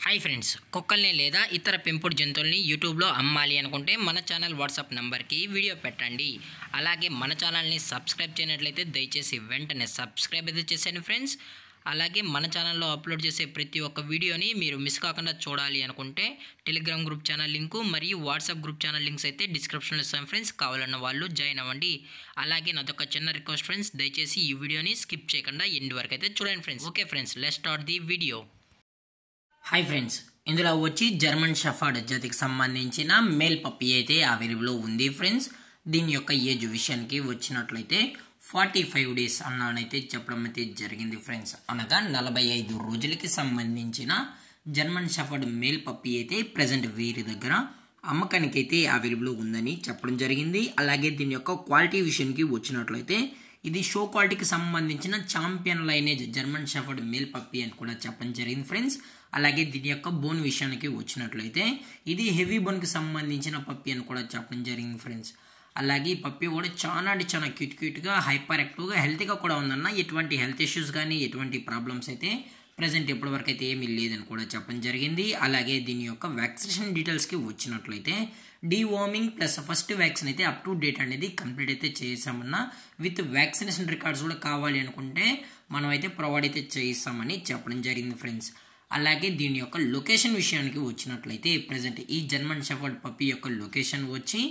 Hi friends, కుక్కల్ని లేదా ఇతర పెంపుడు జంతువుల్ని యూట్యూబ్లో అమ్మాలి అనుకుంటే మన ఛానల్ వాట్సాప్ నెంబర్కి వీడియో పెట్టండి. అలాగే మన ఛానల్ని సబ్స్క్రైబ్ చేయనట్లయితే దయచేసి వెంటనే సబ్స్క్రైబ్ అయితే చేసేయండి ఫ్రెండ్స్. అలాగే మన ఛానల్లో అప్లోడ్ చేసే ప్రతి ఒక్క వీడియోని మీరు మిస్ కాకుండా చూడాలి అనుకుంటే టెలిగ్రామ్ గ్రూప్ ఛానల్ లింకు మరియు వాట్సాప్ గ్రూప్ ఛానల్ లింక్స్ అయితే డిస్క్రిప్షన్లో ఇస్తాను ఫ్రెండ్స్. కావాలన్న వాళ్ళు జాయిన్ అవ్వండి. అలాగే నాదొక చిన్న రిక్వెస్ట్ ఫ్రెండ్స్, దయచేసి ఈ వీడియోని స్కిప్ చేయకుండా ఎండ్ వరకు అయితే చూడండి friends. Okay friends, let's start the video. Hi friends, ఇందులో వచ్చి జర్మన్ షెఫర్డ్ జాతికి సంబంధించిన మేల్ పప్పీ అయితే అవైలబుల్ ఉంది ఫ్రెండ్స్. దీని యొక్క ఏజ్ విషయానికి వచ్చినట్లయితే 45 డేస్ అన్నానైతే చెప్పడం అయితే జరిగింది ఫ్రెండ్స్. అనగా 45 రోజులకి సంబంధించిన జర్మన్ షెఫర్డ్ మేల్ పప్పీ అయితే ప్రజెంట్ వీరి దగ్గర అమ్మకానికి అయితే అవైలబుల్ ఉందని చెప్పడం జరిగింది. అలాగే దీని యొక్క క్వాలిటీ విషయానికి వచ్చినట్లయితే ఇది షో క్వాలిటీకి సంబంధించిన champion lineage German shepherd male puppy అని కూడా చెప్పడం జరిగింది ఫ్రెండ్స్. అలాగే దీని యొక్క బోన్ విషయానికి వచ్చినట్లయితే ఇది హెవీ బోన్కి సంబంధించిన పప్పీ అని కూడా చెప్పడం జరిగింది ఫ్రెండ్స్. అలాగే ఈ పప్పీ కూడా చాలా అంటే చాలా క్యూట్గా హైపర్ యాక్టివ్గా హెల్తీగా కూడా ఉందన్న. ఎటువంటి హెల్త్ ఇష్యూస్ కానీ ఎటువంటి ప్రాబ్లమ్స్ అయితే ప్రజెంట్ ఇప్పటి వరకు అయితే ఏమీ లేదని కూడా చెప్పడం జరిగింది. అలాగే దీని యొక్క వ్యాక్సినేషన్ డీటెయిల్స్కి వచ్చినట్లయితే డీవార్మింగ్ ప్లస్ ఫస్ట్ వ్యాక్సిన్ అయితే అప్ టు డేట్ అనేది కంప్లీట్ అయితే చేసామన్నా. విత్ వ్యాక్సినేషన్ రికార్డ్స్ కూడా కావాలి అనుకుంటే మనం అయితే ప్రొవైడ్ అయితే చేయిస్తామని చెప్పడం జరిగింది ఫ్రెండ్స్. అలాగే దీని యొక్క లొకేషన్ విషయానికి వచ్చినట్లయితే ప్రజెంట్ ఈ జర్మన్ షెఫర్డ్ పప్పీ యొక్క లొకేషన్ వచ్చి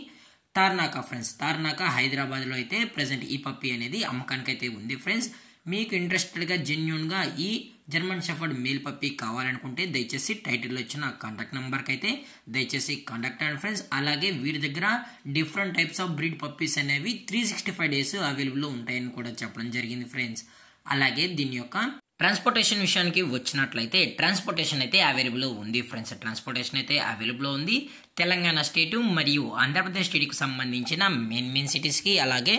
తార్నాక ఫ్రెండ్స్. తార్నాక హైదరాబాద్లో అయితే ప్రజెంట్ ఈ పప్పీ అనేది అమ్మకానికి అయితే ఉంది ఫ్రెండ్స్. మీకు ఇంట్రెస్టెడ్గా జెన్యూన్గా ఈ జర్మన్ షెఫర్డ్ మేల్ పప్పీ కావాలనుకుంటే దయచేసి టైటిల్లో ఇచ్చిన కాంటాక్ట్ నెంబర్కి అయితే దయచేసి కాంటాక్ట్ అవ్వండి ఫ్రెండ్స్. అలాగే వీరి దగ్గర different types of breed puppies అనేవి 365 డేస్ అవైలబుల్లో ఉంటాయని కూడా చెప్పడం జరిగింది ఫ్రెండ్స్. అలాగే దీని యొక్క ట్రాన్స్పోర్టేషన్ విషయానికి వచ్చినట్లయితే ట్రాన్స్పోర్టేషన్ అయితే అవైలబుల్ ఉంది ఫ్రెండ్స్. ట్రాన్స్పోర్టేషన్ అయితే అవైలబుల్ ఉంది. తెలంగాణ స్టేటు మరియు ఆంధ్రప్రదేశ్ స్టేట్కి సంబంధించిన మెయిన్ సిటీస్కి అలాగే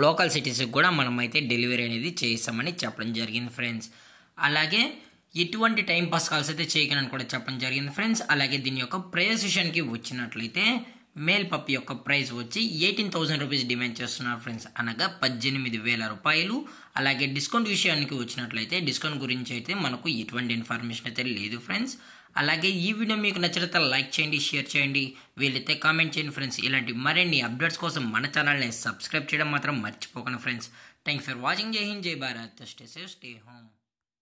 లోకల్ సిటీస్కి కూడా మనం అయితే డెలివరీ అనేది చేస్తామని చెప్పడం జరిగింది ఫ్రెండ్స్. అలాగే ఎటువంటి టైం పాస్ కాల్స్ అయితే చేయకనని కూడా చెప్పడం జరిగింది ఫ్రెండ్స్. అలాగే దీని యొక్క ప్రైస్ విషయానికి వచ్చినట్లయితే మేల్ పప్పీ యొక్క ప్రైస్ వచ్చి 18,000 రూపీస్ డిమాండ్ చేస్తున్నారు ఫ్రెండ్స్. అనగా 18,000 రూపాయలు. అలాగే డిస్కౌంట్ విషయానికి వచ్చినట్లయితే డిస్కౌంట్ గురించి అయితే మనకు ఎటువంటి ఇన్ఫర్మేషన్ అయితే లేదు ఫ్రెండ్స్. అలాగే ఈ వీడియో మీకు నచ్చితే లైక్ చేయండి, షేర్ చేయండి, వీలైతే కామెంట్ చేయండి ఫ్రెండ్స్. ఇలాంటి మరిన్ని అప్డేట్స్ కోసం మన ఛానల్ని సబ్స్క్రైబ్ చేయడం మాత్రం మర్చిపోకండి ఫ్రెండ్స్. Thank for watching. జై హింద్, జై Bharat, stay safe, stay home.